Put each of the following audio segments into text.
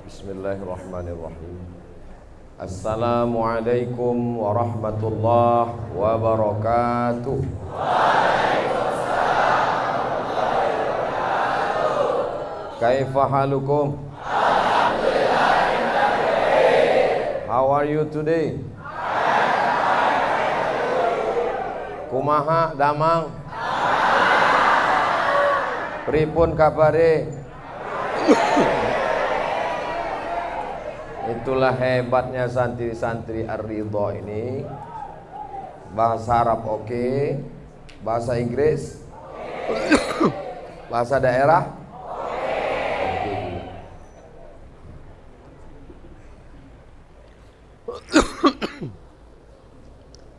Bismillahirrahmanirrahim. Assalamualaikum warahmatullahi wabarakatuh. Kaifa halukum? How are you today? Kumaha damang? Pripun kabare? Itulah hebatnya santri-santri Ar-Ridha ini. Bahasa Arab oke, bahasa Inggris, bahasa daerah oke.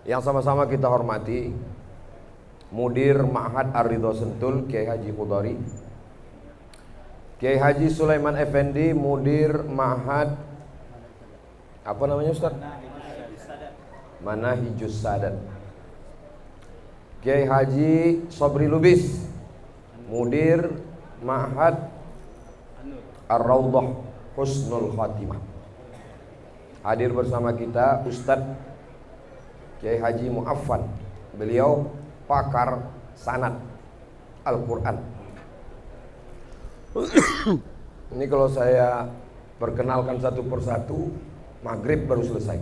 Yang sama-sama kita hormati Mudir Ma'had Ar-Ridha Sentul Kiai Haji Khudari, Kiai Haji Sulaiman Effendi, Mudir Ma'had apa namanya Ustaz? Manahijus Sadat, Kiai Haji Sobri Lubis, Mudir Ma'had Ar-Raudhah Husnul Khatimah. Hadir bersama kita Ustadz Kiai Haji Mu'affan, beliau pakar sanad Al-Quran. Ini kalau saya perkenalkan satu persatu, maghrib baru selesai.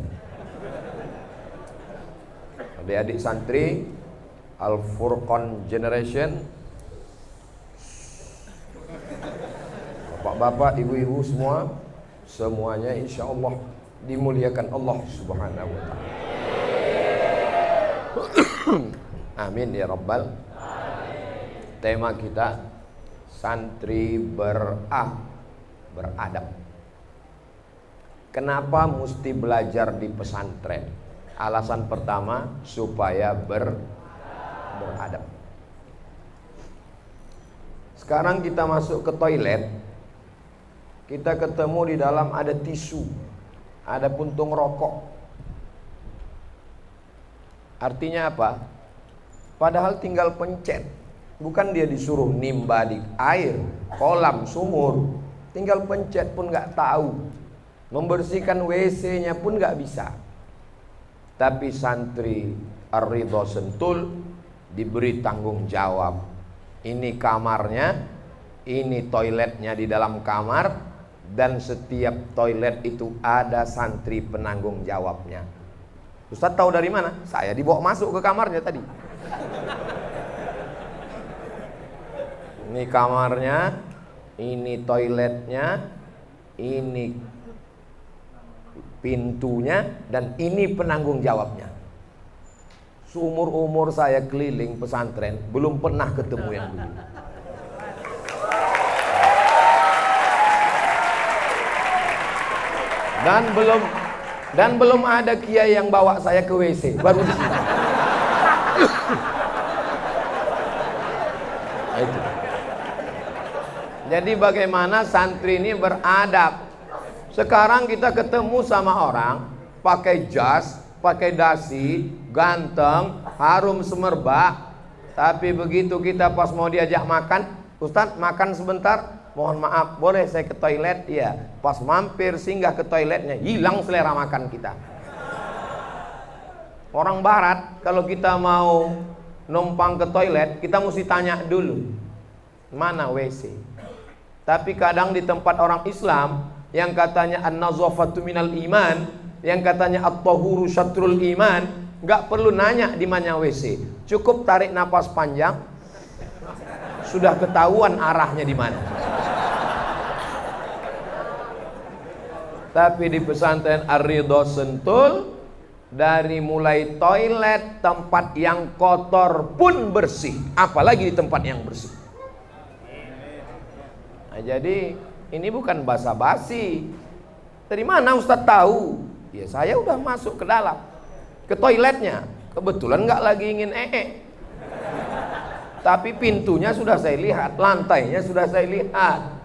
Adik-adik santri Al-Furqan Generation, bapak-bapak, ibu-ibu semua, semuanya insya Allah dimuliakan Allah Subhanahu wa ta'ala. Amin ya rabbal. Tema kita santri beradab. Kenapa mesti belajar di pesantren? Alasan pertama, supaya beradab. Sekarang kita masuk ke toilet, kita ketemu di dalam ada tisu, ada puntung rokok. Artinya apa? Padahal tinggal pencet. Bukan dia disuruh nimba di air, kolam, sumur. Tinggal pencet pun gak tahu. Membersihkan WC-nya pun gak bisa. Tapi santri Ar-Ridha Sentul diberi tanggung jawab. Ini kamarnya, ini toiletnya di dalam kamar, dan setiap toilet itu ada santri penanggung jawabnya. Ustaz tahu dari mana? Saya dibawa masuk ke kamarnya tadi. Ini kamarnya, ini toiletnya, ini pintunya, dan ini penanggung jawabnya. Seumur umur saya keliling pesantren belum pernah ketemu yang begini. Dan belum ada kiai yang bawa saya ke WC, baru di sini. Itu. Jadi bagaimana santri ini beradab? Sekarang kita ketemu sama orang pakai jas, pakai dasi, ganteng, harum semerbak. Tapi begitu kita pas mau diajak makan, Ustadz makan sebentar, mohon maaf boleh saya ke toilet? Iya. Pas mampir singgah ke toiletnya, hilang selera makan kita. Orang barat kalau kita mau numpang ke toilet, kita mesti tanya dulu mana WC. Tapi kadang di tempat orang Islam yang katanya an-nazafatu minal iman, yang katanya at-tahuru syatrul iman, nggak perlu nanya di mana WC, cukup tarik napas panjang, sudah ketahuan arahnya di mana. Tapi di pesantren Ar-Ridha Sentul, dari mulai toilet, tempat yang kotor pun bersih, apalagi di tempat yang bersih. Nah, jadi ini bukan basa-basi. Dari mana Ustadz tahu? Ya saya udah masuk ke dalam, ke toiletnya. Kebetulan nggak lagi ingin tapi pintunya sudah saya lihat, lantainya sudah saya lihat.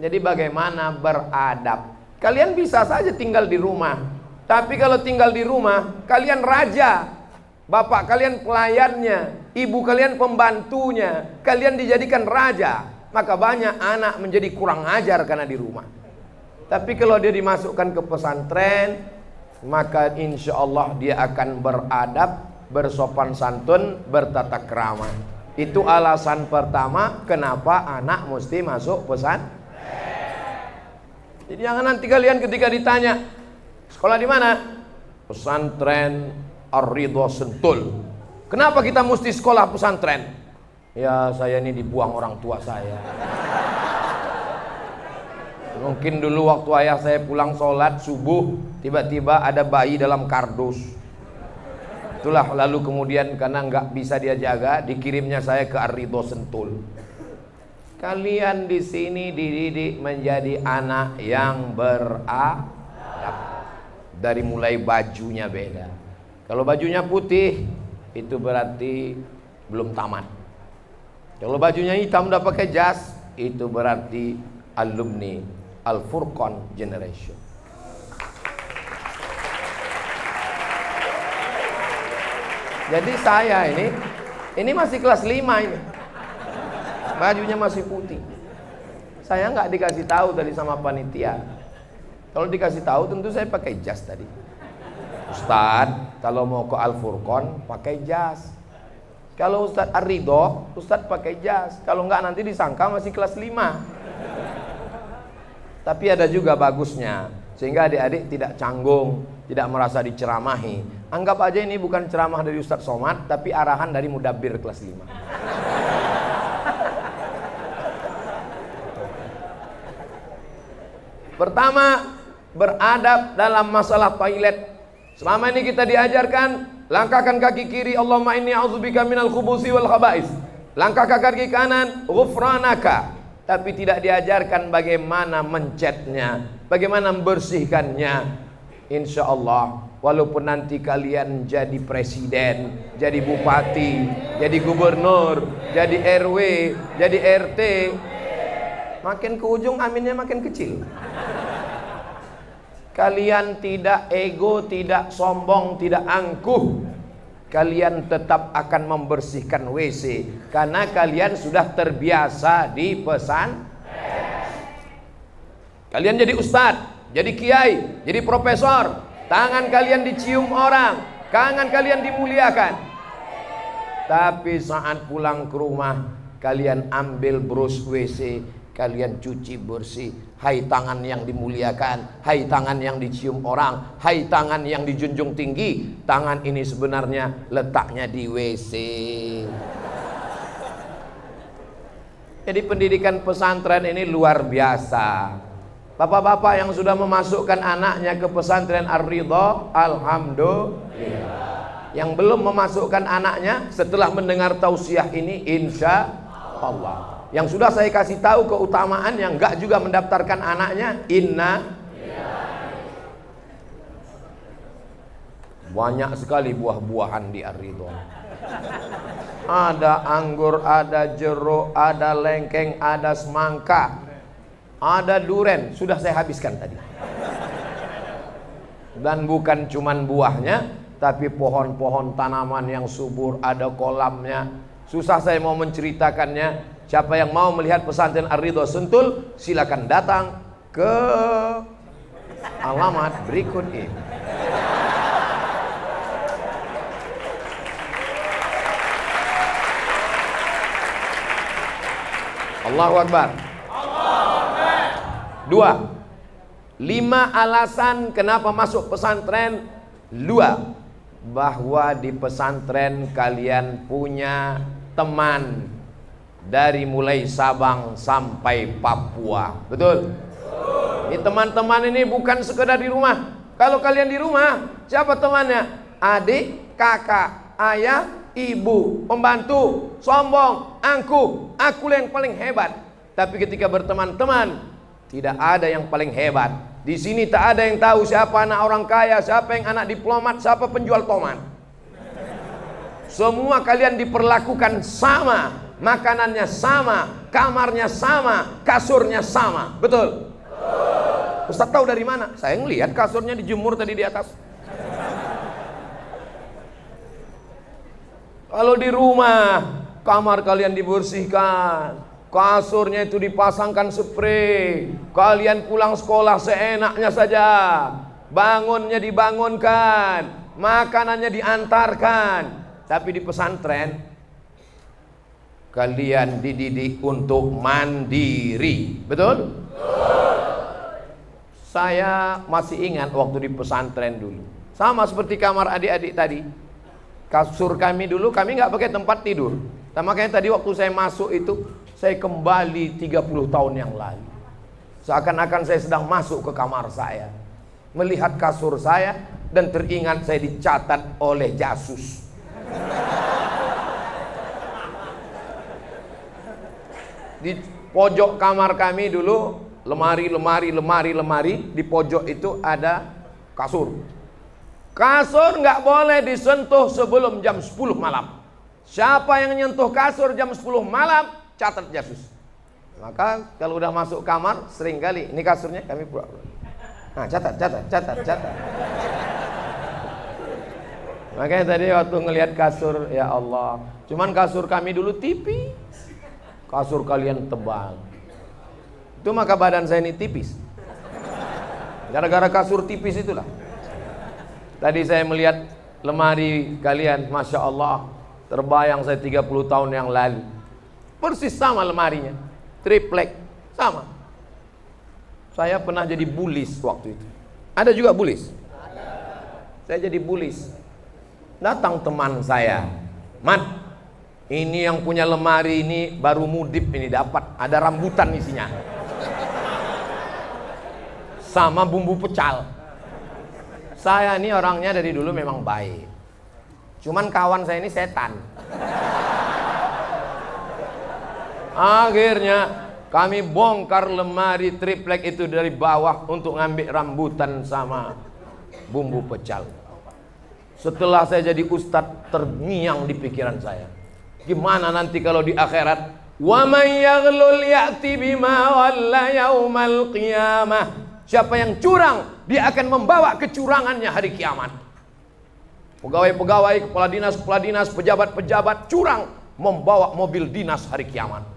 Jadi bagaimana beradab? Kalian bisa saja tinggal di rumah, tapi kalau tinggal di rumah, kalian raja, bapak kalian pelayannya, ibu kalian pembantunya, kalian dijadikan raja. Maka banyak anak menjadi kurang ajar karena di rumah. Tapi kalau dia dimasukkan ke pesantren, maka insya Allah dia akan beradab, bersopan santun, bertata krama. Itu alasan pertama kenapa anak mesti masuk pesantren. Jadi jangan nanti kalian ketika ditanya sekolah di mana, pesantren Ar-Ridho Sentul. Kenapa kita mesti sekolah pesantren? Ya saya ini dibuang orang tua saya. Mungkin dulu waktu ayah saya pulang sholat subuh, tiba-tiba ada bayi dalam kardus. Itulah lalu kemudian karena nggak bisa dia jaga, dikirimnya saya ke Ar-Ridho Sentul. Kalian di sini dididik menjadi anak yang beradab. Dari mulai bajunya beda. Kalau bajunya putih, itu berarti belum tamat. Kalau bajunya hitam udah pakai jas, itu berarti alumni Al-Furqan Generation. Jadi saya ini masih kelas 5 ini. Bajunya masih putih. Saya nggak dikasih tahu tadi sama panitia. Kalau dikasih tahu tentu saya pakai jas tadi. Ustadz, kalau mau ke Al-Furqan pakai jas. Kalau Ustadz Ar-Ridho, Ustadz pakai jas. Kalau nggak nanti disangka masih kelas 5. Tapi ada juga bagusnya, sehingga adik-adik tidak canggung, tidak merasa diceramahi. Anggap aja ini bukan ceramah dari Ustadz Somad, tapi arahan dari Mudabbir kelas 5. Pertama, beradab dalam masalah toilet. Selama ini kita diajarkan langkahkan kaki kiri, Allahumma inni a'udzubika minal khubusi wal khaba'is. Langkahkan kaki kanan, ghufranaka. Tapi tidak diajarkan bagaimana mencetnya, bagaimana membersihkannya. Insya Allah, walaupun nanti kalian jadi presiden, jadi bupati, jadi gubernur, jadi RW, jadi RT, makin ke ujung aminnya makin kecil. Kalian tidak ego, tidak sombong, tidak angkuh. Kalian tetap akan membersihkan WC karena kalian sudah terbiasa di pesantren. Kalian jadi ustadz, jadi kiai, jadi profesor, tangan kalian dicium orang, tangan kalian dimuliakan. Tapi saat pulang ke rumah, kalian ambil brush WC, kalian cuci bersih. Hai tangan yang dimuliakan, hai tangan yang dicium orang, hai tangan yang dijunjung tinggi. Tangan ini sebenarnya letaknya di WC. Jadi pendidikan pesantren ini luar biasa. Bapak-bapak yang sudah memasukkan anaknya ke pesantren Ar-Ridho, alhamdulillah. Yang belum memasukkan anaknya setelah mendengar tausiah ini, insya Allah. Yang sudah saya kasih tahu keutamaan yang enggak juga mendaftarkan anaknya, banyak sekali buah-buahan di Ar-Ridho. Ada anggur, ada jeruk, ada lengkeng, ada semangka, ada duren. Sudah saya habiskan tadi. Dan bukan cuman buahnya, tapi pohon-pohon tanaman yang subur, ada kolamnya. Susah saya mau menceritakannya. Siapa yang mau melihat pesantren Ar-Ridho Sentul, silakan datang ke alamat berikut ini. Allahu Akbar. 2. 5 alasan kenapa masuk pesantren. 2. Bahwa di pesantren kalian punya teman dari mulai Sabang sampai Papua. Betul? Ini teman-teman ini bukan sekedar di rumah. Kalau kalian di rumah, siapa temannya? Adik, kakak, ayah, ibu, pembantu, sombong, angkuh. Aku yang paling hebat. Tapi ketika berteman-teman, tidak ada yang paling hebat. Di sini tak ada yang tahu siapa anak orang kaya, siapa yang anak diplomat, siapa penjual tomat. Semua kalian diperlakukan sama. Makanannya sama, kamarnya sama, kasurnya sama. Betul? Ustaz tahu dari mana? Saya ngelihat kasurnya dijemur tadi di atas. Kalau di rumah, kamar kalian dibersihkan, Kasurnya itu dipasangkan spray. Kalian pulang sekolah seenaknya saja. Bangunnya dibangunkan, makanannya diantarkan. Tapi di pesantren kalian dididik untuk mandiri. Betul? Saya masih ingat waktu di pesantren dulu. Sama seperti kamar adik-adik tadi. Kasur kami dulu, kami nggak pakai tempat tidur. Nah, makanya tadi waktu saya masuk itu, saya kembali 30 tahun yang lalu. Seakan-akan saya sedang masuk ke kamar saya, melihat kasur saya, dan teringat saya dicatat oleh jasus. Di pojok kamar kami dulu, lemari, di pojok itu ada kasur. Kasur nggak boleh disentuh sebelum jam 10 malam. Siapa yang nyentuh kasur jam 10 malam, catat jasus. Maka kalau udah masuk kamar, sering kali, ini kasurnya kami pura-pura. Nah, catat. Makanya tadi waktu ngelihat kasur, ya Allah. Cuman kasur kami dulu tipis, kasur kalian tebal. Itu maka badan saya ini tipis. Gara-gara kasur tipis itulah. Tadi saya melihat lemari kalian, Masya Allah, terbayang saya 30 tahun yang lalu. Persis sama lemarinya, triplek, sama. Saya pernah jadi bulis waktu itu. Ada juga bulis? Saya jadi bulis. Datang teman saya, Mat, ini yang punya lemari ini baru mudip ini dapat, ada rambutan isinya. Sama bumbu pecal. Saya ini orangnya dari dulu memang baik. Cuman kawan saya ini setan. Akhirnya kami bongkar lemari triplek itu dari bawah untuk ngambil rambutan sama bumbu pecal. Setelah saya jadi ustadz, terngiang di pikiran saya, gimana nanti kalau di akhirat, wa may yaghlul ya'ti bima walla yaumal qiyamah. Siapa yang curang, dia akan membawa kecurangannya hari kiamat. Pegawai-pegawai, kepala dinas, pejabat-pejabat curang, membawa mobil dinas hari kiamat.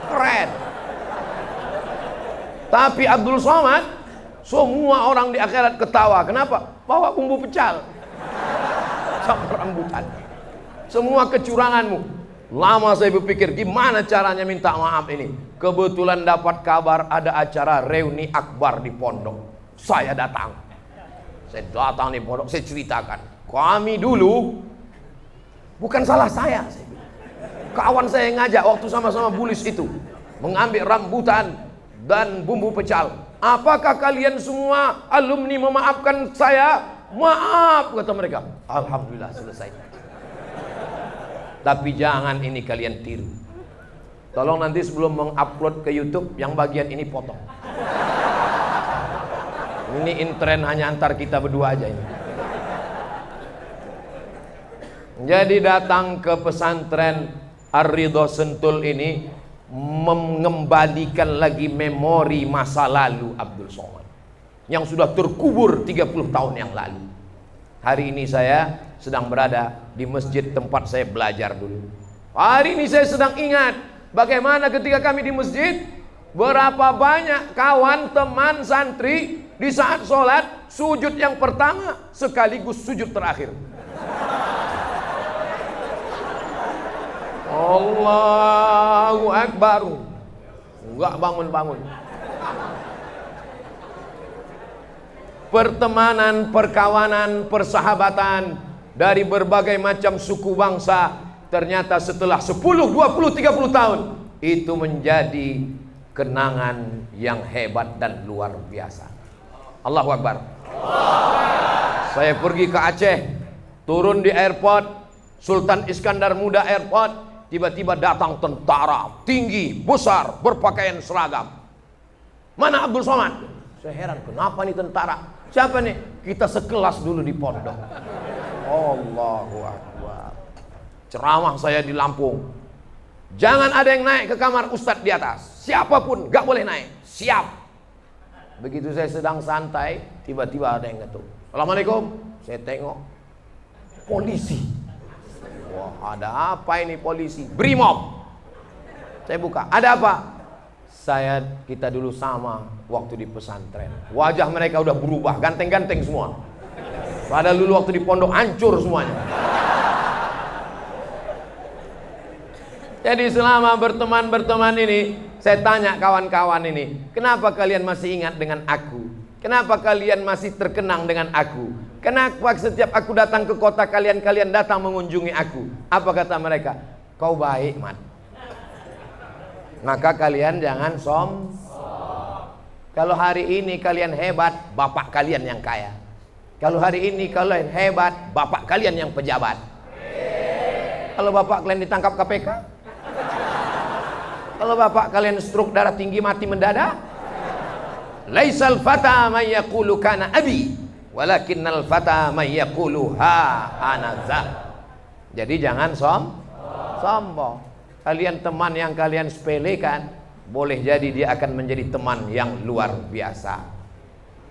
Keren. Tapi Abdul Somad, semua orang di akhirat ketawa. Kenapa? Bawa bumbu pecal sama rambutan. Semua kecuranganmu. Lama saya berpikir, gimana caranya minta maaf ini. Kebetulan dapat kabar ada acara reuni akbar di pondok. Saya datang. Saya datang di pondok, saya ceritakan. Kami dulu, bukan salah saya. Kawan saya yang ngajak waktu sama-sama bulis itu, mengambil rambutan dan bumbu pecal. Apakah kalian semua alumni memaafkan saya? Maaf, kata mereka. Alhamdulillah, selesai. Tapi jangan ini kalian tiru. Tolong nanti sebelum mengupload ke YouTube, yang bagian ini potong. Ini intren hanya antar kita berdua aja ini. Jadi datang ke pesantren Ar-Ridho Sentul ini, mengembalikan lagi memori masa lalu Abdul Somad yang sudah terkubur 30 tahun yang lalu. Hari ini saya sedang berada di masjid tempat saya belajar dulu. Hari ini saya sedang ingat bagaimana ketika kami di masjid, berapa banyak kawan, teman, santri di saat sholat, sujud yang pertama sekaligus sujud terakhir. Allahu Akbar. Enggak bangun-bangun. Pertemanan, perkawanan, persahabatan dari berbagai macam suku bangsa, ternyata setelah 10, 20, 30 tahun itu menjadi kenangan yang hebat dan luar biasa. Allahu Akbar. Saya pergi ke Aceh, turun di airport Sultan Iskandar Muda Airport, tiba-tiba datang tentara tinggi, besar, berpakaian seragam. Mana Abdul Somad? Saya heran, kenapa nih tentara? Siapa nih? Kita sekelas dulu di pondok. Allahu Akbar. Ceramah saya di Lampung. Jangan ada yang naik ke kamar ustadz di atas. Siapapun gak boleh naik. Siap. Begitu saya sedang santai, tiba-tiba ada yang ngetuk. Assalamualaikum. Saya tengok, polisi. Wah, ada apa ini polisi? Brimob. Saya buka, ada apa? Kita dulu sama waktu di pesantren. Wajah mereka udah berubah, ganteng-ganteng semua. Padahal dulu waktu di pondok hancur semuanya. Jadi selama berteman ini, saya tanya kawan-kawan ini, kenapa kalian masih ingat dengan aku? Kenapa kalian masih terkenang dengan aku? Kenapa setiap aku datang ke kota kalian datang mengunjungi aku? Apa kata mereka? Kau baik, Mat. Maka kalian jangan Kalau hari ini kalian hebat, bapak kalian yang kaya. Kalau hari ini kalian hebat, bapak kalian yang pejabat. Kalau bapak kalian ditangkap KPK, kalau bapak kalian stroke darah tinggi mati mendadak, laisal fata may yaqulu kana abi, walakinnal fata may yaqulu ha anaza. Jadi jangan sombong. Kalian teman yang kalian sepelekan, boleh jadi dia akan menjadi teman yang luar biasa.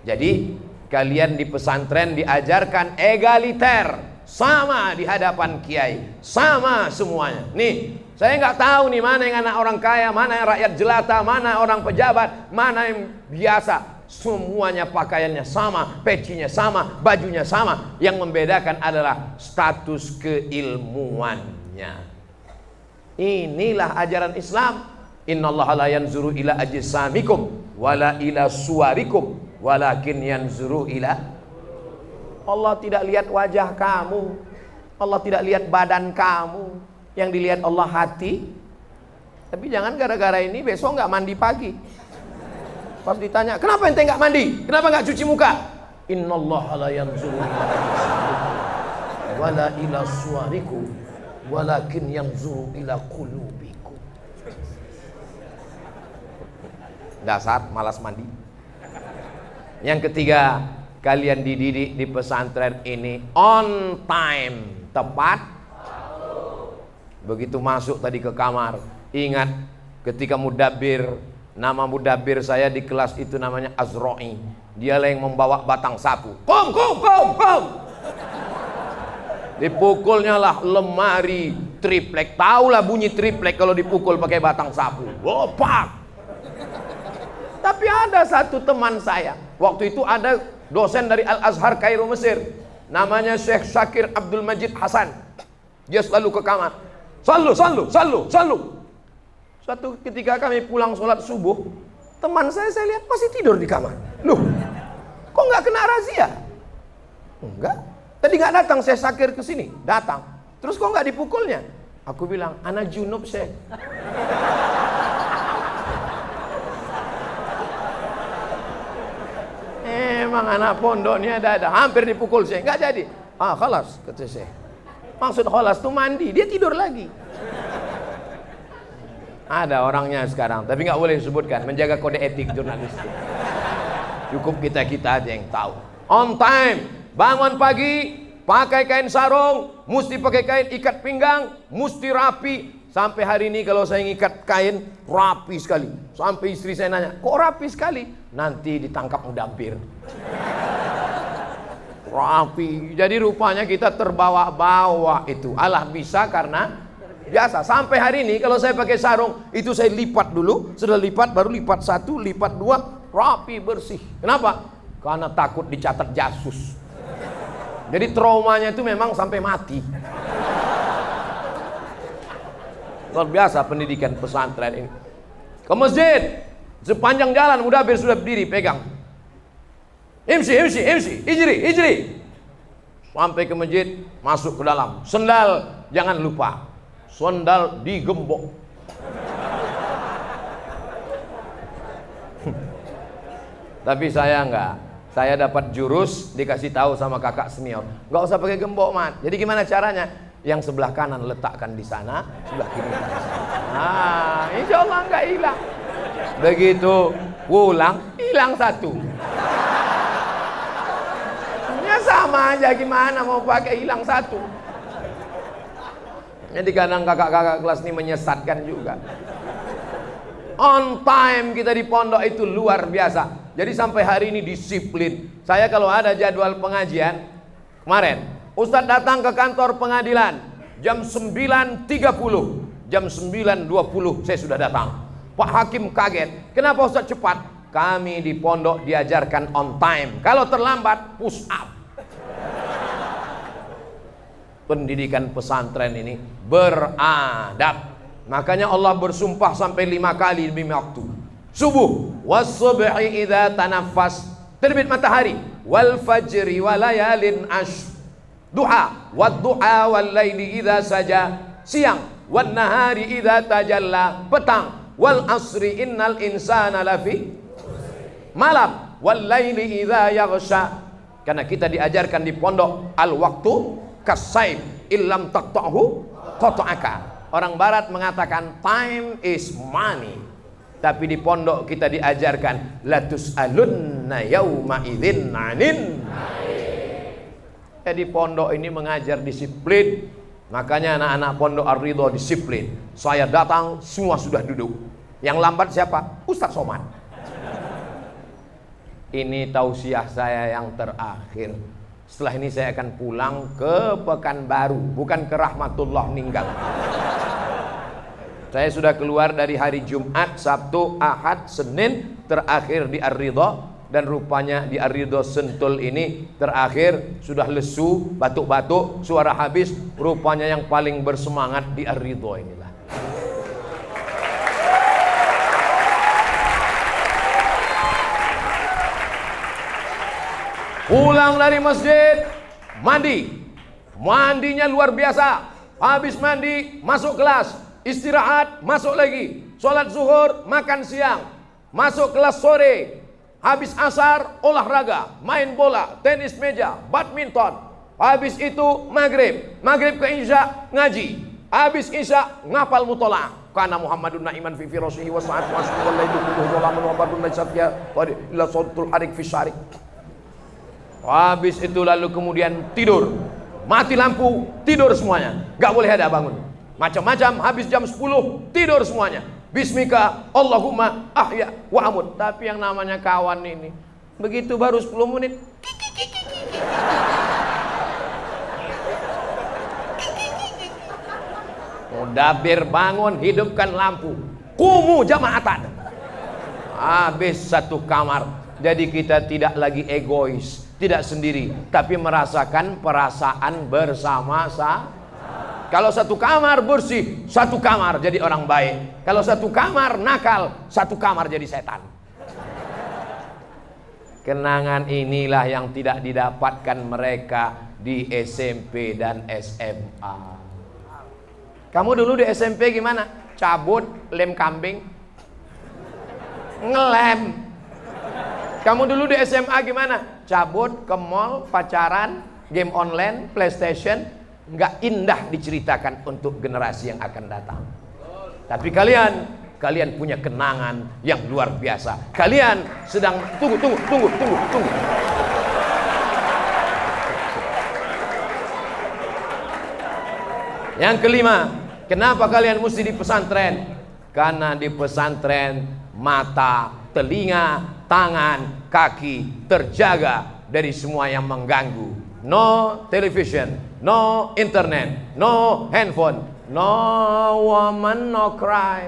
Jadi kalian di pesantren diajarkan egaliter, sama di hadapan kiai, sama semuanya. Nih, saya nggak tahu nih mana yang anak orang kaya, mana yang rakyat jelata, mana orang pejabat, mana yang biasa. Semuanya pakaiannya sama, pecinya sama, bajunya sama. Yang membedakan adalah status keilmuannya. Inilah ajaran Islam. Innallaha la yanzuru ila ajsamikum wala ila suwarikum walakin yanzuru ila. Allah tidak lihat wajah kamu, Allah tidak lihat badan kamu, yang dilihat Allah hati. Tapi jangan gara-gara ini besok nggak mandi pagi. Pas ditanya, kenapa ente nggak mandi? Kenapa nggak cuci muka? Innallaha la yanzuru wala ila suwarikum walakin yanzuru ila qulubikum. Dasar malas mandi. Yang ketiga, kalian dididik di pesantren ini on time, tepat. Begitu masuk tadi ke kamar, ingat ketika mudabbir, nama mudabbir saya di kelas itu namanya Azra'i. Dialah yang membawa batang sapu. Kom. Dipukulnya lah lemari triplek. Taulah bunyi triplek kalau dipukul pakai batang sapu. Wopak. Tapi ada satu teman saya, waktu itu ada dosen dari Al-Azhar Kairo Mesir, namanya Syekh Syakir Abdul Majid Hasan. Dia selalu ke kamar, Sallu. Suatu ketika kami pulang sholat subuh, teman saya lihat masih tidur di kamar. Loh, kok nggak kena razia? Enggak. Tadi nggak datang Syekh Syakir ke sini, datang. Terus kok nggak dipukulnya? Aku bilang, ana junub Syekh. Emang anak pondok ini ada hampir dipukul Syekh, nggak jadi. Khalas kata Syekh. Maksud khalas tuh mandi, dia tidur lagi. Ada orangnya sekarang, tapi nggak boleh disebutkan, menjaga kode etik jurnalistik. Cukup kita aja yang tahu. On time, bangun pagi, pakai kain sarung, mesti pakai kain ikat pinggang, mesti rapi. Sampai hari ini kalau saya ngikat kain rapi sekali. Sampai istri saya nanya, kok rapi sekali? Nanti ditangkap mudabbir. Rapi. Jadi rupanya kita terbawa-bawa itu. Allah bisa karena biasa. Sampai hari ini kalau saya pakai sarung, itu saya lipat dulu. Sudah lipat, baru lipat satu, lipat dua, rapi, bersih. Kenapa? Karena takut dicatat jasus. Jadi traumanya itu memang sampai mati. Luar biasa pendidikan pesantren ini. Ke masjid, sepanjang jalan mudabbir sudah berdiri pegang. MC, ijri. Sampai ke masjid, masuk ke dalam. Sendal jangan lupa. Sendal digembok. Tapi saya enggak. Saya dapat jurus, dikasih tahu sama kakak senior. Enggak usah pakai gembok, Mat. Jadi gimana caranya? Yang sebelah kanan letakkan di sana, sebelah kiri di sana. Insya Allah nggak hilang. Begitu pulang, hilang satu. Ya sama aja, gimana mau pakai hilang satu. Jadi kadang kakak-kakak kelas ini menyesatkan juga. On time kita di pondok itu luar biasa. Jadi sampai hari ini disiplin. Saya kalau ada jadwal pengajian, kemarin Ustadz datang ke kantor pengadilan jam 9.30. jam 9.20 saya sudah datang. Pak Hakim kaget, kenapa Ustaz cepat? Kami di pondok diajarkan on time, kalau terlambat push up. Pendidikan pesantren ini beradab. Makanya Allah bersumpah sampai 5 kali demi waktu. Subuh, was-subhi idza tanaffas, terbit matahari, wal fajri wa layalin ashr, duha, wad-duha wal laili idza saja, siang, wan nahari idza tajalla, petang, wal asri innal insana lafi, malam, wal laili idza yaghsha. Karena kita diajarkan di pondok al waktu kasayf illam taqta'hu qata'aka. Orang barat mengatakan time is money, tapi di pondok kita diajarkan latus alunna yauma idzin anin. Di pondok ini mengajar disiplin. Makanya anak-anak pondok Ar-Ridho disiplin. Saya datang semua sudah duduk. Yang lambat siapa? Ustaz Somad. Ini tausiah saya yang terakhir. Setelah ini saya akan pulang ke Pekanbaru, bukan ke Rahmatullah Ninggal. Saya sudah keluar dari hari Jumat, Sabtu, Ahad, Senin, terakhir di Ar-Ridho. Dan rupanya di Ar-Ridho Sentul ini terakhir sudah lesu, batuk-batuk, suara habis. Rupanya yang paling bersemangat di Ar-Ridho inilah. Pulang dari masjid, mandi. Mandinya luar biasa. Habis mandi, masuk kelas. Istirahat, masuk lagi. Sholat zuhur, makan siang. Masuk kelas sore. Habis asar, olahraga. Main bola, tenis meja, badminton. Habis itu maghrib. Maghrib ke isya, ngaji. Habis isya, ngapal mutola'ah. Karena Muhammadun na'iman fi firasihi wa sa'at wa asli wa laydu kuduhu wa lamun wa badun laysabya wa ila sautul harik fi syarik. Habis itu lalu kemudian tidur. Mati lampu, tidur semuanya. Gak boleh ada bangun. Macam-macam, habis jam 10 tidur semuanya. Bismika Allahumma ahya wa amut. Tapi yang namanya kawan ini, begitu baru 10 menit mudabir bangun, hidupkan lampu, kumu jamaatan. Habis satu kamar. Jadi kita tidak lagi egois, tidak sendiri, tapi merasakan perasaan bersama-sama. Kalau satu kamar bersih, satu kamar jadi orang baik. Kalau satu kamar nakal, satu kamar jadi setan. Kenangan inilah yang tidak didapatkan mereka di SMP dan SMA. Kamu dulu di SMP gimana? Cabut, lem kambing, ngelem. Kamu dulu di SMA gimana? Cabut, ke mall, pacaran, game online, PlayStation. Nggak indah diceritakan untuk generasi yang akan datang. Tapi kalian punya kenangan yang luar biasa. Kalian sedang tunggu. Yang kelima, kenapa kalian mesti di pesantren? Karena di pesantren mata, telinga, tangan, kaki terjaga dari semua yang mengganggu. No television, no internet, no handphone, no woman, no cry.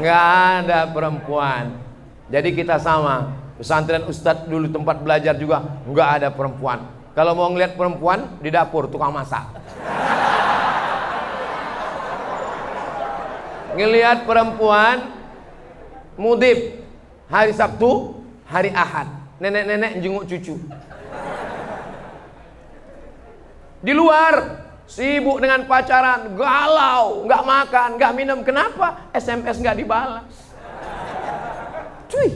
Nggak ada perempuan. Jadi kita sama. Pesantren Ustadz dulu tempat belajar juga nggak ada perempuan. Kalau mau ngeliat perempuan di dapur tukang masak. Ngelihat perempuan mudib hari Sabtu, hari Ahad, nenek-nenek jenguk cucu. Di luar sibuk dengan pacaran, galau, nggak makan, nggak minum. Kenapa? SMS nggak dibalas. Cuy,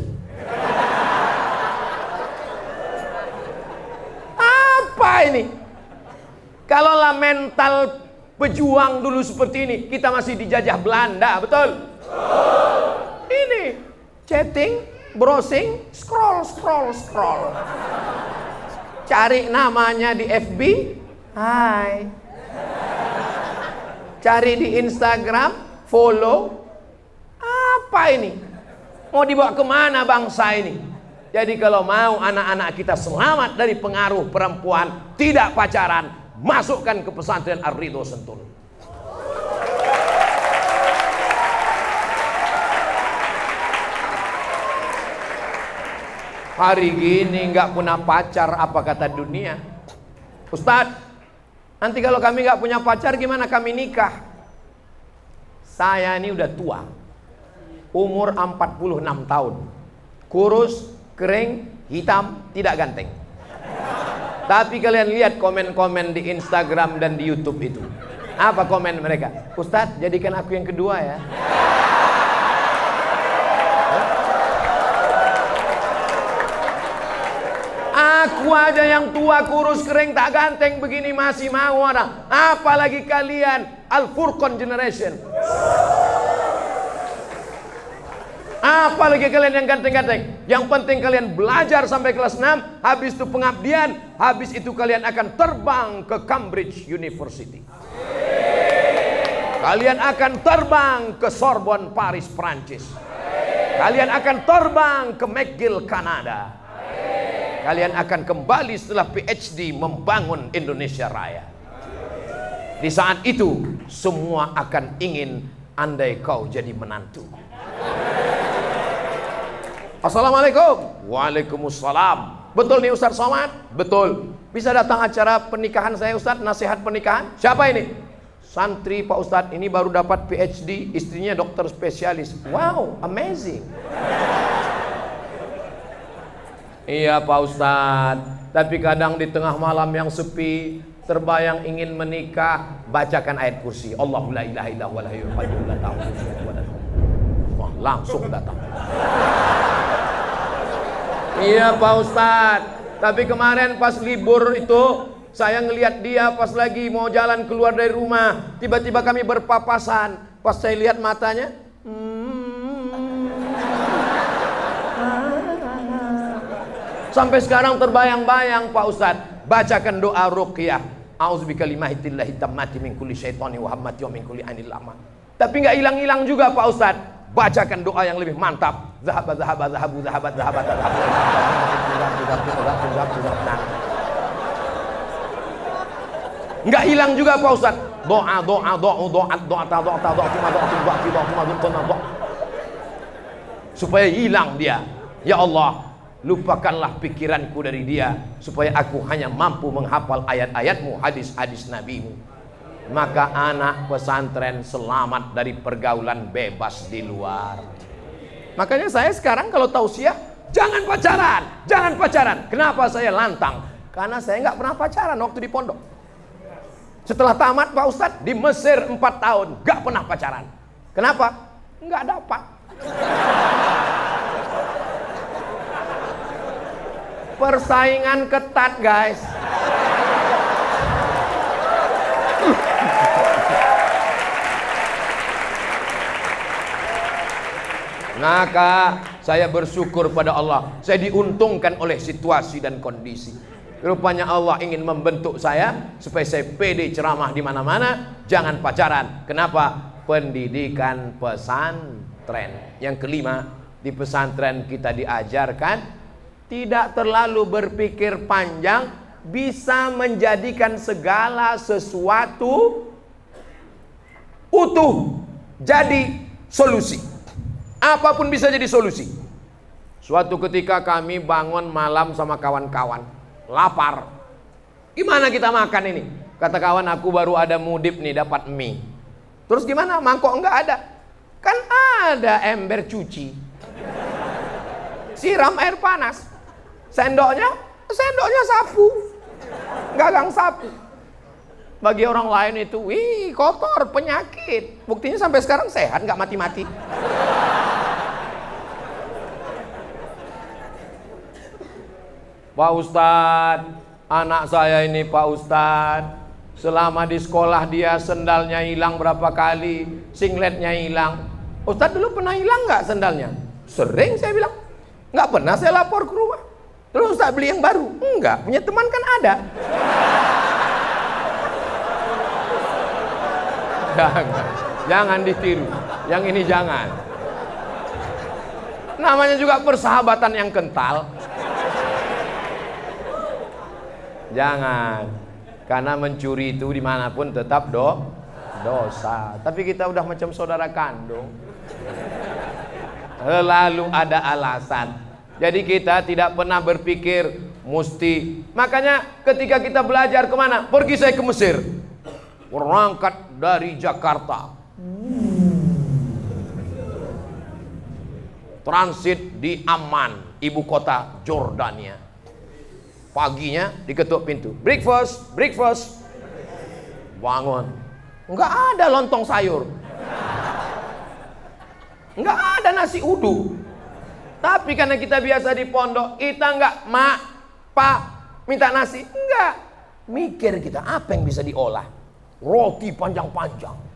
apa ini? Kalaulah mental pejuang dulu seperti ini, kita masih dijajah Belanda, betul? Ini chatting, browsing, scroll. Cari namanya di FB, hai. Cari di Instagram, follow. Apa ini? Mau dibawa kemana bangsa ini? Jadi kalau mau anak-anak kita selamat dari pengaruh perempuan, tidak pacaran, masukkan ke pesantren Ar-Ridho Sentul. Hari gini nggak punya pacar, apa kata dunia? Ustadz, nanti kalau kami nggak punya pacar gimana kami nikah? Saya ini udah tua, umur 46 tahun, kurus, kering, hitam, tidak ganteng. Tapi kalian lihat komen-komen di Instagram dan di YouTube itu. Apa komen mereka? Ustadz, jadikan aku yang kedua ya. Aku aja yang tua, kurus, kering, tak ganteng begini masih mau ada. Apalagi kalian Al-Furqan generation. Apalagi kalian yang ganteng-ganteng. Yang penting kalian belajar sampai kelas 6. Habis itu pengabdian. Habis itu kalian akan terbang ke Cambridge University. Kalian akan terbang ke Sorbonne, Paris, Prancis. Kalian akan terbang ke McGill, Kanada. Kalian akan kembali setelah PhD membangun Indonesia Raya. Di saat itu semua akan ingin andai kau jadi menantu. Assalamualaikum. Waalaikumsalam. Betul nih Ustadz Somad? Betul. Bisa datang acara pernikahan saya Ustadz, nasihat pernikahan? Siapa ini? Santri Pak Ustadz, ini baru dapat PhD, istrinya dokter spesialis. Wow, amazing. Iya Pak Ustadz, tapi kadang di tengah malam yang sepi, terbayang ingin menikah, bacakan ayat kursi. Allahu la ilaha illa huwal hayyul qayyum la ta'khudhuhu sinatun wa la nawm. Wah, langsung datang. Iya Pak Ustadz, tapi kemarin pas libur itu saya ngelihat dia pas lagi mau jalan keluar dari rumah, tiba-tiba kami berpapasan. Pas saya lihat matanya, sampai sekarang terbayang-bayang Pak Ustadz. Bacakan doa ruqyah. A'udzubikalimatillahi tammati min kulli syaitani wa hammati wa min kulli ainil lama. Tapi nggak hilang-hilang juga Pak Ustadz. Bacakan doa yang lebih mantap. Zahabat zahabat zahabu zahabat zahabat zahabu. Nggak hilang juga Pak Ustadz. Doa. Supaya hilang dia. Ya Allah, lupakanlah pikiranku dari dia, supaya aku hanya mampu menghafal ayat-ayatmu, hadis-hadis nabimu. Maka anak pesantren selamat dari pergaulan bebas di luar. Makanya saya sekarang kalau tausiah, jangan pacaran, jangan pacaran. Kenapa saya lantang? Karena saya nggak pernah pacaran waktu di pondok. Setelah tamat Pak Ustadz, di Mesir 4 tahun nggak pernah pacaran. Kenapa? Nggak dapat. Persaingan ketat guys. Maka saya bersyukur pada Allah, saya diuntungkan oleh situasi dan kondisi. Rupanya Allah ingin membentuk saya supaya saya pede ceramah di mana-mana. Jangan pacaran. Kenapa? Pendidikan pesantren. Yang kelima, di pesantren kita diajarkan tidak terlalu berpikir panjang, bisa menjadikan segala sesuatu utuh jadi solusi. Apapun bisa jadi solusi. Suatu ketika kami bangun malam sama kawan-kawan, lapar. Gimana kita makan ini? Kata kawan, aku baru ada mudip nih, dapat mie. Terus gimana? Mangkok enggak ada. Kan ada ember cuci. Siram air panas. Sendoknya sapu, gagang sapu. Bagi orang lain itu, wih kotor, penyakit. Buktinya sampai sekarang sehat, nggak mati-mati. Pak Ustadz, anak saya ini Pak Ustadz, selama di sekolah dia sendalnya hilang berapa kali, singletnya hilang. Ustadz dulu pernah hilang nggak sendalnya? Sering saya bilang. Nggak pernah saya lapor ke rumah. Terus Ustadz beli yang baru? Enggak, punya teman kan ada. Jangan ditiru. Yang ini jangan. Namanya juga persahabatan yang kental. Jangan. Karena mencuri itu dimanapun tetap dosa. Tapi kita udah macam saudara kandung. Lalu ada alasan. Jadi kita tidak pernah berpikir mesti. Makanya ketika kita belajar kemana? Pergi saya ke Mesir. Berangkat dari Jakarta. Transit di Amman, ibu kota Jordania. Paginya diketuk pintu. Breakfast, breakfast. Bangun. Enggak ada lontong sayur. Enggak ada nasi uduk. Tapi karena kita biasa di pondok, kita enggak mak, pak, minta nasi. Enggak. Mikir kita apa yang bisa diolah. Roti panjang-panjang.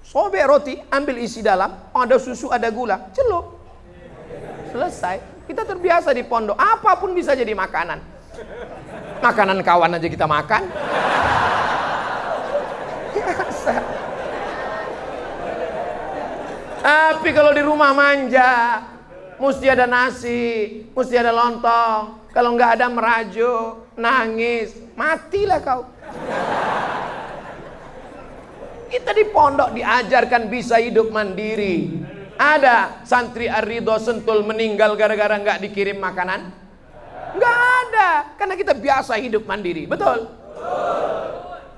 Sobek roti, ambil isi dalam, ada susu, ada gula, celup. Selesai. Kita terbiasa di pondok, apapun bisa jadi makanan. Makanan kawan aja kita makan. Biasa. Tapi kalau di rumah manja, mesti ada nasi, mesti ada lontong. Kalau nggak ada merajuk, nangis, matilah kau. Kita di pondok diajarkan bisa hidup mandiri. Ada santri Ar-Ridho Sentul meninggal gara-gara nggak dikirim makanan? Nggak ada, karena kita biasa hidup mandiri. Betul?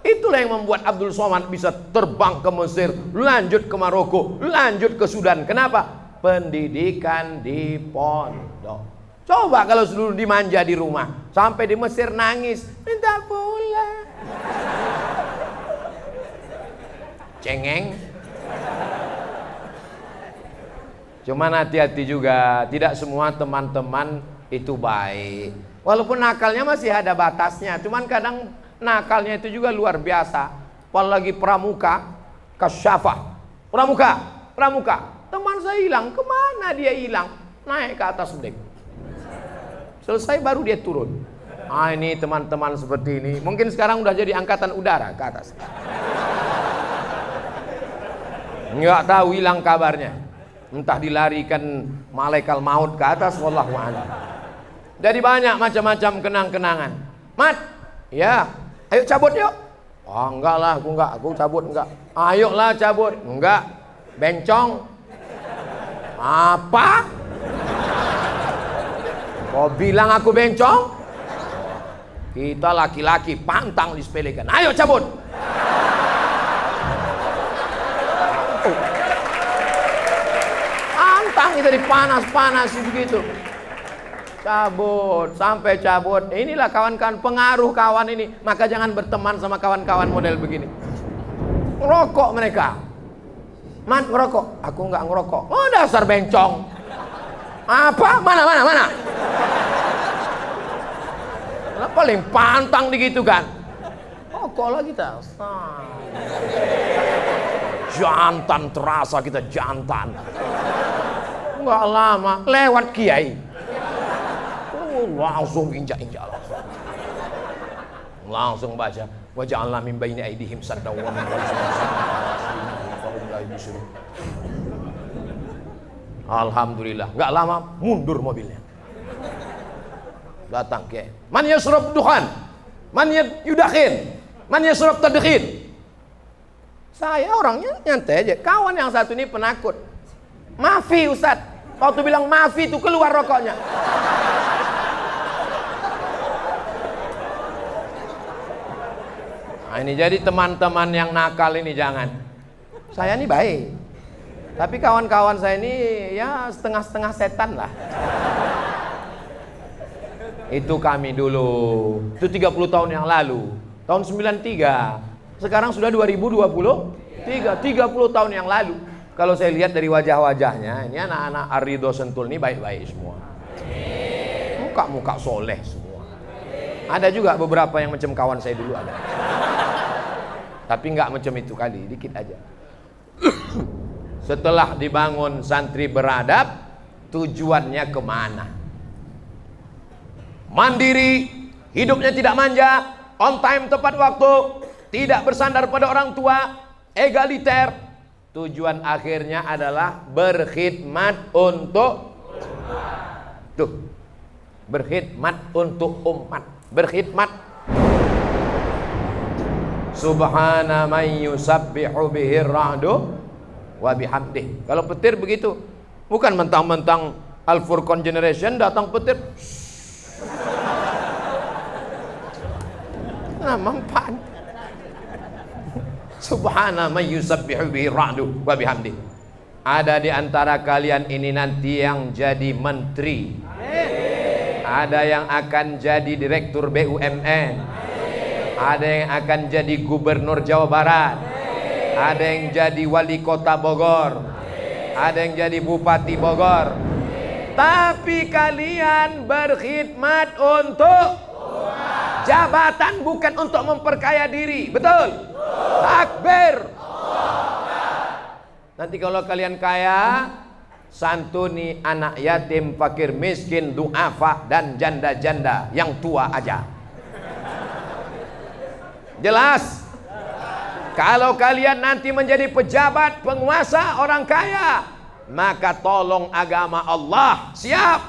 Itulah yang membuat Abdul Somad bisa terbang ke Mesir, lanjut ke Maroko, lanjut ke Sudan. Kenapa? Pendidikan di pondok. Coba kalau seluruh dimanja di rumah, sampai di Mesir nangis, minta pulang. Cengeng. Cuman hati-hati juga, tidak semua teman-teman itu baik. Walaupun nakalnya masih ada batasnya, cuman kadang nakalnya itu juga luar biasa. Apalagi pramuka, kasyafah. Pramuka. Teman saya hilang, kemana dia hilang? Naik ke atas dek. Selesai baru dia turun. Ini teman-teman seperti ini. Mungkin sekarang udah jadi angkatan udara ke atas. Nggak tahu hilang kabarnya. Entah dilarikan malaikat maut ke atas, wallahu a'lam. Jadi banyak macam-macam kenang-kenangan. Mat, ya, ayo cabut yuk. Oh enggak lah, aku cabut enggak. Ayolah cabut, enggak. Bencong. Apa? Kau bilang aku bencong? Kita laki-laki pantang disepelekan. Ayo cabut. Kita dipanas-panas begitu. Cabut, sampai cabut. Inilah kawan-kawan, pengaruh kawan ini. Maka jangan berteman sama kawan-kawan model begini. Ngerokok mereka. Mat, ngerokok. Aku nggak ngerokok. Oh, dasar bencong. Apa? Mana? Paling pantang begitu kan. Rokok lah kita. Jantan, terasa kita jantan. Nggak lama lewat kiai, langsung injak langsung baca waja'alna min baini aydihim saddaw wa min khalfihim. Alhamdulillah, nggak lama mundur mobilnya. Datang kiai, man yashrab dukhan, man yudakhin, man yashrab tadkhin. Saya orangnya nyantai aja. Kawan yang satu ini penakut. Maafi Ustaz. Waktu bilang maafi itu keluar rokoknya. Nah ini jadi teman-teman yang nakal ini jangan. Saya ini baik. Tapi kawan-kawan saya ini ya setengah-setengah setan lah. Itu kami dulu. Itu 30 tahun yang lalu. Tahun 93. Sekarang sudah 2023. 30 tahun yang lalu. Kalau saya lihat dari wajah-wajahnya, ini anak-anak Ar-Ridho Sentul ini baik-baik semua. Muka-muka soleh semua. Ada juga beberapa yang macam kawan saya dulu ada. Tapi nggak macam itu kali, dikit aja. Setelah dibangun santri beradab, tujuannya kemana? Mandiri, hidupnya tidak manja, on time tepat waktu, tidak bersandar pada orang tua, egaliter. Tujuan akhirnya adalah berkhidmat untuk berkhidmat untuk umat. Berkhidmat Subhana man yusabbihu bihir ra'du wa bihamdih. Kalau petir begitu, bukan mentang-mentang Al-Furqan Generation datang petir. Nah, manfaat. Subhana man yusabbihu bihir ra'du wa bihamdih. Ada di antara kalian ini nanti yang jadi menteri. Ada yang akan jadi direktur BUMN. Ada yang akan jadi gubernur Jawa Barat. Ada yang jadi wali kota Bogor. Ada yang jadi bupati Bogor. Tapi kalian berkhidmat untuk jabatan, bukan untuk memperkaya diri. Betul? Takbir. Nanti kalau kalian kaya, santuni anak yatim, fakir miskin, duafa dan janda-janda yang tua aja. Jelas? Kalau kalian nanti menjadi pejabat, penguasa, orang kaya, maka tolong agama Allah. Siap?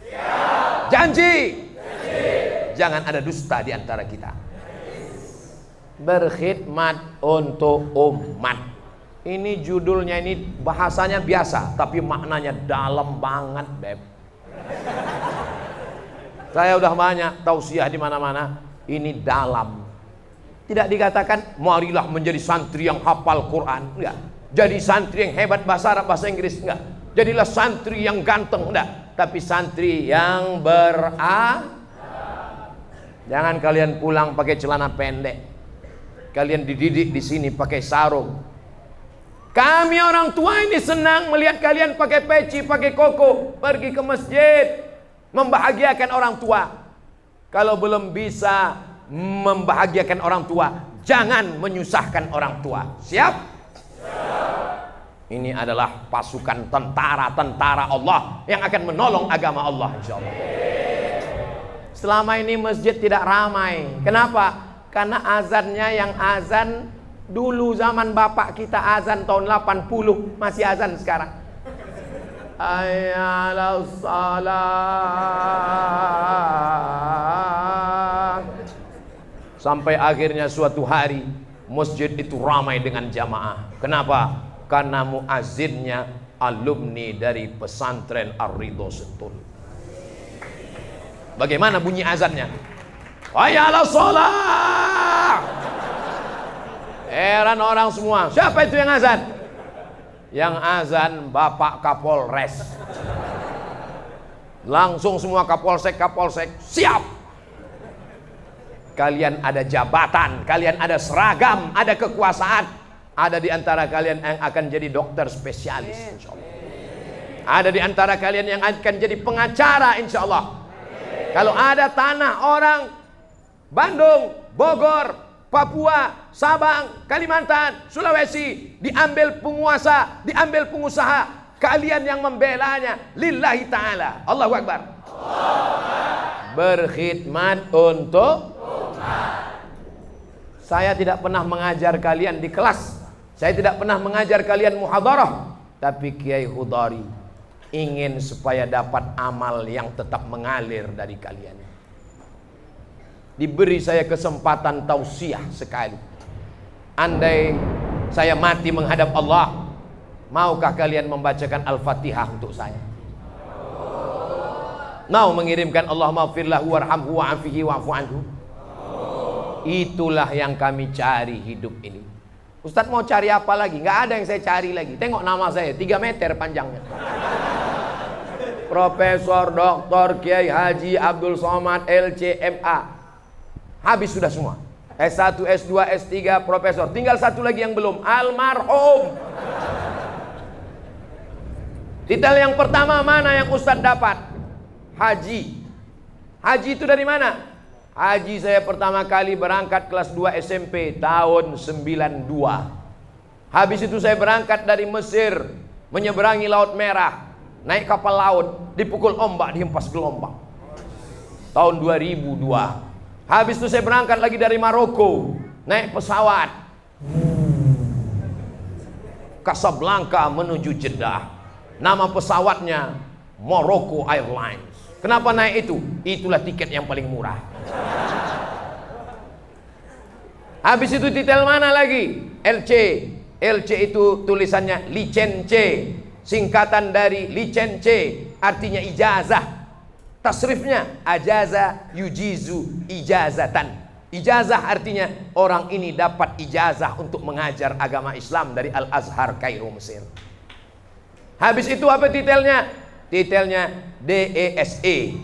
Siap. Janji? Janji. Jangan ada dusta di antara kita. Berkhidmat untuk umat. Ini judulnya, ini bahasanya biasa, tapi maknanya dalam banget, Beb. Saya udah banyak tausiah di mana-mana. Ini dalam. Tidak dikatakan marilah menjadi santri yang hafal Quran, enggak. Jadi santri yang hebat bahasa Arab, bahasa Inggris, enggak. Jadilah santri yang ganteng, enggak. Tapi santri yang Jangan kalian pulang pakai celana pendek. Kalian dididik di sini pakai sarung. Kami orang tua ini senang melihat kalian pakai peci, pakai koko, pergi ke masjid, membahagiakan orang tua. Kalau belum bisa membahagiakan orang tua, jangan menyusahkan orang tua. Siap? Siap. Ini adalah pasukan tentara Allah yang akan menolong agama Allah, insyaallah. Selama ini masjid tidak ramai. Kenapa? Karena azannya yang azan dulu zaman bapak kita azan tahun 80, masih azan sekarang. Ayalas salat. Sampai akhirnya suatu hari masjid itu ramai dengan jamaah. Kenapa? Karena muazzinnya alumni dari pesantren Ar-Ridho Sentul. Bagaimana bunyi azannya? Hayalah sholat. Heran orang semua. Siapa itu yang azan? Yang azan Bapak Kapolres. Langsung semua kapolsek siap. Kalian ada jabatan, kalian ada seragam, ada kekuasaan. Ada di antara kalian yang akan jadi dokter spesialis, insyaallah. Ada di antara kalian yang akan jadi pengacara, insyaallah. Kalau ada tanah orang Bandung, Bogor, Papua, Sabang, Kalimantan, Sulawesi, diambil penguasa, diambil pengusaha, kalian yang membelanya lillahi ta'ala. Allahu Akbar. Berkhidmat untuk umat. Saya tidak pernah mengajar kalian di kelas, saya tidak pernah mengajar kalian muhadarah, tapi Kiai Hudari ingin supaya dapat amal yang tetap mengalir dari kalian. Diberi saya kesempatan tausiah sekali. Andai saya mati menghadap Allah, maukah kalian membacakan Al-Fatihah untuk saya? Mau mengirimkan Allahumma firlahu warhamhu wa'afihi wa'fu anhu? Itulah yang kami cari hidup ini. Ustadz mau cari apa lagi? Nggak ada yang saya cari lagi. Tengok nama saya, 3 meter panjangnya. Profesor Dr. Kiai Haji Abdul Somad LCMA. Habis sudah semua. S1, S2, S3, profesor. Tinggal satu lagi yang belum, almarhum. Titel yang pertama mana yang Ustadz dapat? Haji. Haji itu dari mana? Haji saya pertama kali berangkat kelas 2 SMP tahun 92. Habis itu saya berangkat dari Mesir, menyeberangi Laut Merah, naik kapal laut, dipukul ombak, dihempas gelombang. Tahun 2002. Habis itu saya berangkat lagi dari Maroko, naik pesawat Casablanca menuju Jeddah. Nama pesawatnya Morocco Airlines. Kenapa naik itu? Itulah tiket yang paling murah. Habis itu titel mana lagi? LC. LC itu tulisannya licence, singkatan dari licence, artinya ijazah. Tasrifnya ajaza yujizu ijazatan. Ijazah artinya orang ini dapat ijazah untuk mengajar agama Islam dari Al-Azhar Kairo Mesir. Habis itu apa titelnya? Titelnya DESE,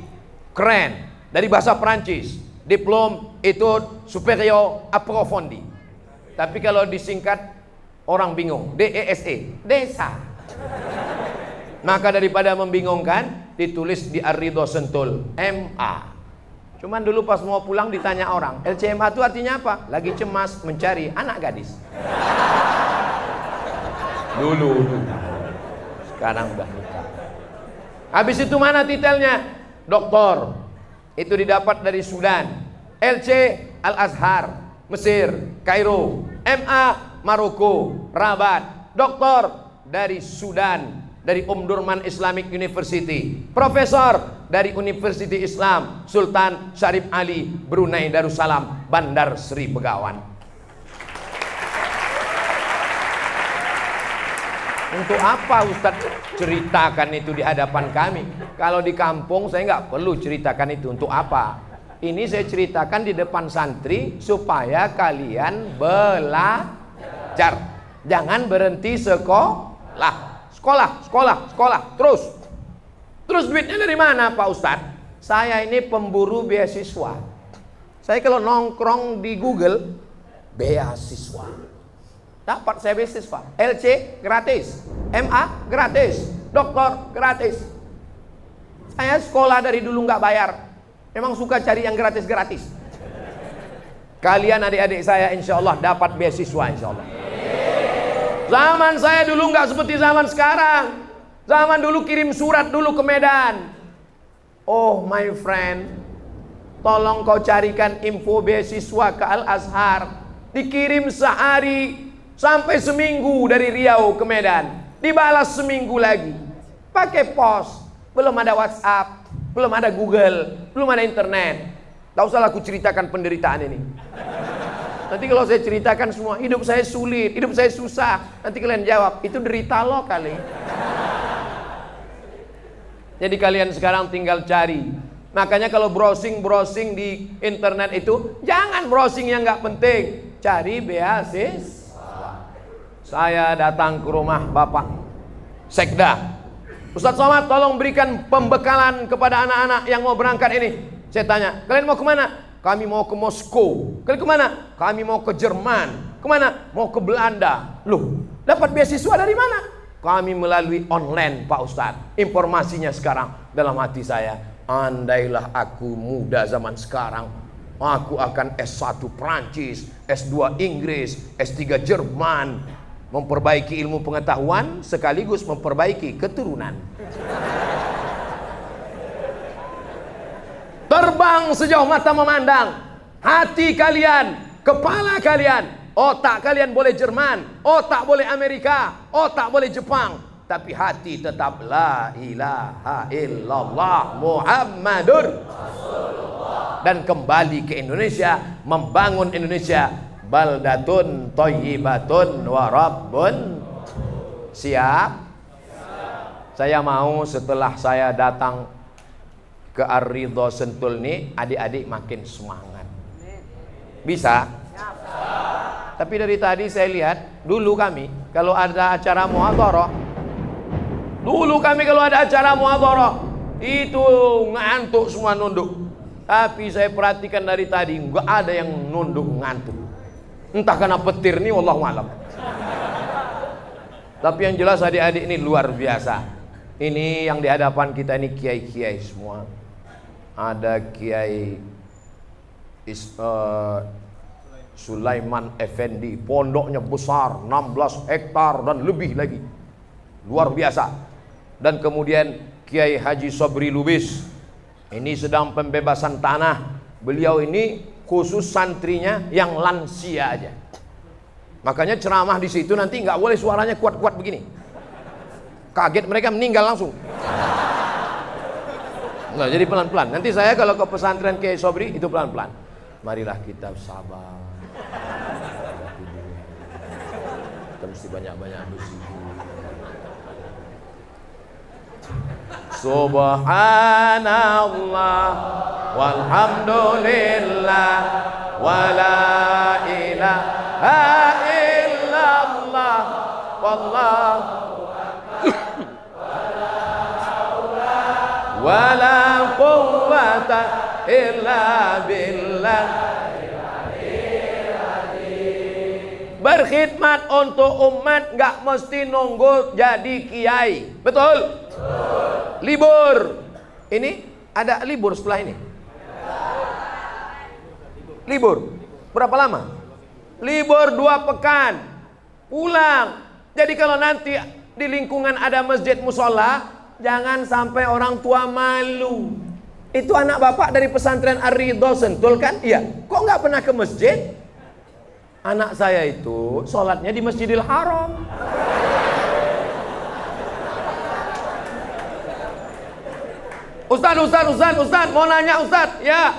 keren, dari bahasa Prancis, Diplôme Études Supérieures Approfondies. Tapi kalau disingkat orang bingung, DESE, desa. Maka daripada membingungkan, ditulis di Ar-Ridho Sentul, MA. Cuman dulu pas mau pulang ditanya orang, LCMA itu artinya apa? Lagi cemas mencari anak gadis. Dulu. Sekarang udah nikah. Habis itu mana titelnya? Doktor. Itu didapat dari Sudan. LC Al-Azhar Mesir, Kairo. MA Maroko, Rabat. Doktor dari Sudan, dari Durman Islamic University. Profesor dari Universiti Islam Sultan Syarif Ali, Brunei Darussalam, Bandar Sri Begawan. Untuk apa Ustadz ceritakan itu di hadapan kami? Kalau di kampung saya nggak perlu ceritakan itu. Untuk apa? Ini saya ceritakan di depan santri supaya kalian belajar. Jangan berhenti sekolah. Sekolah. Terus duitnya dari mana Pak Ustadz? Saya ini pemburu beasiswa. Saya kalau nongkrong di Google, beasiswa. Dapat saya beasiswa. LC gratis, MA gratis, doktor gratis. Saya sekolah dari dulu nggak bayar. Memang suka cari yang gratis-gratis. Kalian adik-adik saya insya Allah dapat beasiswa insya Allah. Zaman saya dulu nggak seperti zaman sekarang. Zaman dulu kirim surat dulu ke Medan. Oh my friend, tolong kau carikan info beasiswa ke Al-Azhar. Dikirim sehari sampai seminggu dari Riau ke Medan. Dibalas seminggu lagi. Pakai pos. Belum ada WhatsApp, belum ada Google, belum ada internet. Tak usah aku ceritakan penderitaan ini. Nanti kalau saya ceritakan semua, hidup saya sulit, hidup saya susah, nanti kalian jawab, itu derita lo kali. Jadi kalian sekarang tinggal cari. Makanya kalau browsing di internet itu, jangan browsing yang nggak penting. Cari beasiswa. Saya datang ke rumah Bapak Sekda. Ustadz Somad tolong berikan pembekalan kepada anak-anak yang mau berangkat ini. Saya tanya, kalian mau kemana? Kami mau ke Moskow. Kalian kemana? Kami mau ke Jerman. Kemana? Mau ke Belanda. Loh, dapat beasiswa dari mana? Kami melalui online Pak Ustadz. Informasinya sekarang dalam hati saya, andailah aku muda zaman sekarang, aku akan S1 Prancis, S2 Inggris, S3 Jerman, memperbaiki ilmu pengetahuan sekaligus memperbaiki keturunan. Terbang sejauh mata memandang. Hati kalian, kepala kalian, otak kalian boleh Jerman, otak boleh Amerika, otak boleh Jepang, tapi hati tetap la ilaha illallah Muhammadur Rasulullah. Dan kembali ke Indonesia, membangun Indonesia, baldatun thayyibatun wa rabbun. Siap? Saya mau setelah saya datang ke Ar-Ridho Sentul nih, adik-adik makin semangat. Bisa? Tapi dari tadi saya lihat, dulu kami kalau ada acara muhadharah, itu ngantuk semua nunduk. Tapi saya perhatikan dari tadi nggak ada yang nunduk ngantuk. Entah karena petir nih, wallahu alam. Tapi yang jelas adik-adik ini luar biasa. Ini yang di hadapan kita ini kiai-kiai semua. Ada Kiai Sulaiman Effendi, pondoknya besar, 16 hektar dan lebih lagi, luar biasa. Dan kemudian Kiai Haji Sobri Lubis, ini sedang pembebasan tanah. Beliau ini khusus santrinya yang lansia aja. Makanya ceramah di situ nanti nggak boleh suaranya kuat-kuat begini. Kaget mereka meninggal langsung. Nah, jadi pelan-pelan. Nanti saya kalau ke pesantren Kiai Sobri itu pelan-pelan. Marilah kita sabar. mesti banyak-banyak bersyukur. Subhanallah walhamdulillah wala ilaha illallah wallahu wala quwwata illa billah. Berkhidmat untuk umat nggak mesti nunggu jadi kiai, betul? Libur, ini ada libur setelah ini. Libur, berapa lama? Libur 2 pekan, pulang. Jadi kalau nanti di lingkungan ada masjid musola, jangan sampai orang tua malu. Itu anak bapak dari pesantren Ar-Ridho Sentul kan? Iya. Kok nggak pernah ke masjid? Anak saya itu sholatnya di Masjidil Haram. Ustaz, mau nanya Ustaz. Ya,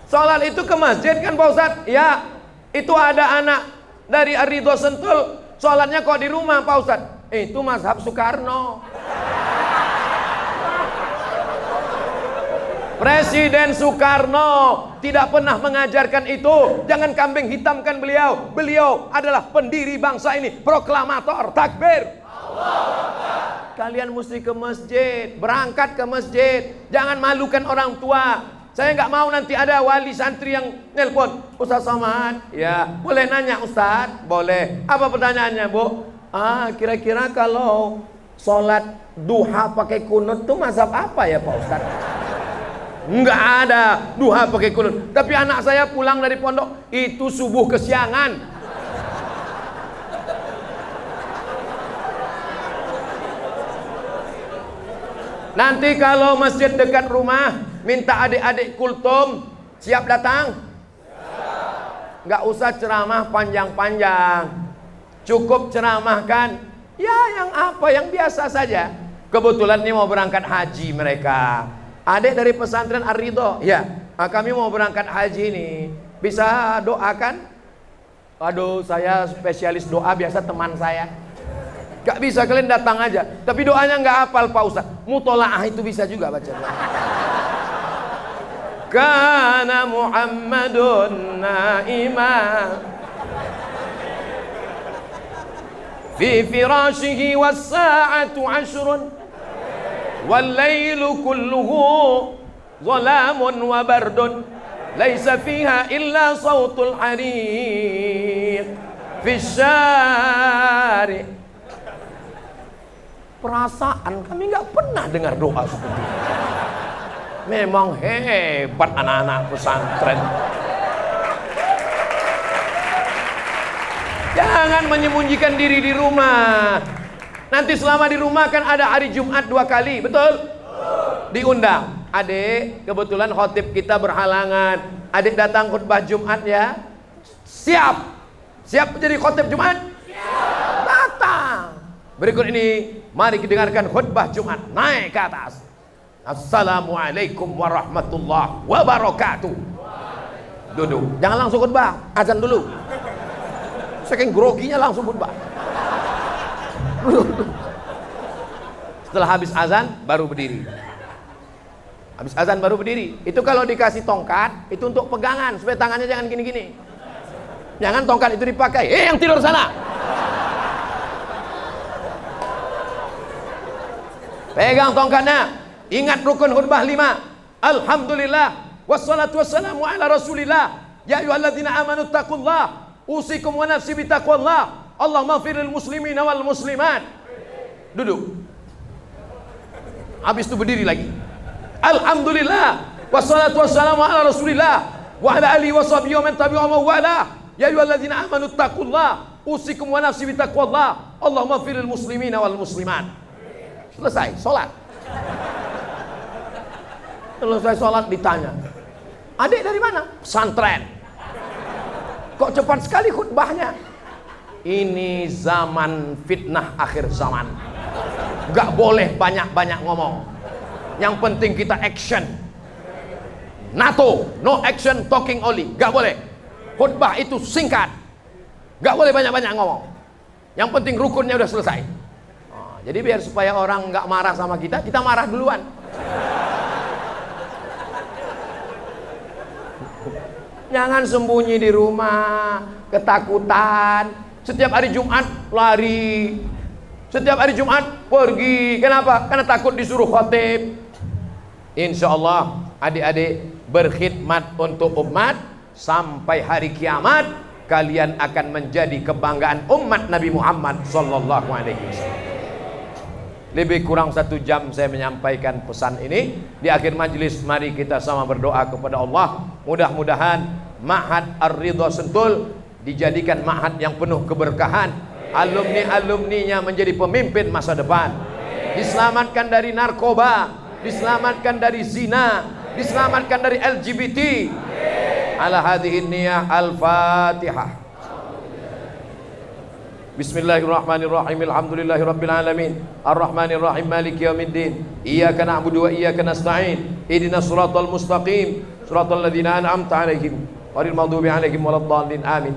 sholat itu ke masjid kan Pak Ustaz? Ya, itu ada anak dari Ar-Ridho Sentul, sholatnya kok di rumah Pak Ustaz? Itu mazhab Soekarno. Presiden Soekarno tidak pernah mengajarkan itu. Jangan kambing hitamkan beliau. Beliau adalah pendiri bangsa ini, proklamator, takbir. Kalian mesti ke masjid, berangkat ke masjid. Jangan malukan orang tua. Saya nggak mau nanti ada wali santri yang nelpon, Ustaz Somad, ya boleh nanya Ustaz? Boleh. Apa pertanyaannya Bu? Kira-kira kalau sholat duha pakai kunut tuh mazhab apa ya Pak Ustaz? Enggak ada duha pakai kunut. Tapi anak saya pulang dari pondok, itu subuh kesiangan. Nanti kalau masjid dekat rumah, minta adik-adik kultum siap datang? Enggak usah ceramah panjang-panjang, cukup ceramahkan ya yang apa, yang biasa saja. Kebetulan ini mau berangkat haji mereka. Adik dari pesantren Ar-Ridho, ya, kami mau berangkat haji nih. Bisa doakan? Aduh, saya spesialis doa, biasa teman saya. Gak bisa, kalian datang aja. Tapi doanya nggak hafal Pak Ustaz. Mutolaah itu bisa juga baca. Kana Muhammadun naima fi firashihi was sa'atu 'ashrun والليل كله ظلام وبرد ليس فيها إلا صوت الحريق في الشارع. Perasaan kami nggak pernah dengar doa seperti itu. Memang hebat anak-anak pesantren. Jangan menyembunyikan diri di rumah. Nanti selama di rumah kan ada hari Jumat 2 kali, betul? Diundang. Adik, kebetulan khotib kita berhalangan. Adik datang khutbah Jumat ya. Siap. Siap jadi khotib Jumat? Siap. Datang. Berikut ini, mari kita dengarkan khutbah Jumat. Naik ke atas. Assalamualaikum warahmatullahi wabarakatuh. Duduk. Jangan langsung khutbah, azan dulu. Saking groginya langsung khutbah. Setelah habis azan baru berdiri. Habis azan baru berdiri. Itu kalau dikasih tongkat, itu untuk pegangan supaya tangannya jangan gini-gini. Jangan tongkat itu dipakai. Yang tidur sana. Pegang tongkatnya. Ingat rukun khutbah 5. Alhamdulillah wassalatu wassalamu ala Rasulillah. Ya ayyuhalladzina amanu taqullah. Usikum wa nafsi bitaqwallah. Allahumma firil muslimin wal muslimat. Duduk. Habis itu berdiri lagi. Alhamdulillah wassalatu wassalamu ala Rasulillah wa ala alihi washabihi wa man tabi'ahum wa wala. Ya ayyuhalladzina amanu taqullah usikum wa nafsi bitaqwallah. Allahumma firil muslimin wal muslimat. Selesai salat. Selesai salat ditanya, "Adik dari mana?" "Pesantren." "Kok cepat sekali khutbahnya?" Ini zaman fitnah akhir zaman. Gak boleh banyak-banyak ngomong. Yang penting kita action. NATO, no action, talking only. Gak boleh. Khutbah itu singkat. Gak boleh banyak-banyak ngomong. Yang penting rukunnya udah selesai. Jadi biar supaya orang nggak marah sama kita, kita marah duluan. Jangan sembunyi di rumah, ketakutan. Setiap hari Jumat lari, setiap hari Jumat pergi. Kenapa? Karena takut disuruh khotib. Insya Allah adik-adik berkhidmat untuk umat sampai hari kiamat, kalian akan menjadi kebanggaan umat Nabi Muhammad sallallahu alaihi wasallam. Lebih kurang 1 jam saya menyampaikan pesan ini. Di akhir majlis mari kita sama berdoa kepada Allah. Mudah-mudahan Ma'had Ar-Ridha Sentul dijadikan ma'had yang penuh keberkahan. Alumni-alumninya menjadi pemimpin masa depan. Diselamatkan dari narkoba, diselamatkan dari zina, diselamatkan dari LGBT. Ala hadhihi niyah al-Fatihah. Bismillahirrahmanirrahim. Alhamdulillahirabbil alamin. Arrahmanirrahim. Maliki yaumiddin. Iyyaka na'budu wa iyyaka nasta'in. Ihdinas siratal mustaqim. Siratal ladzina an'amta 'alaihim ghairil maghdubi 'alaihim waladdallin. Amin.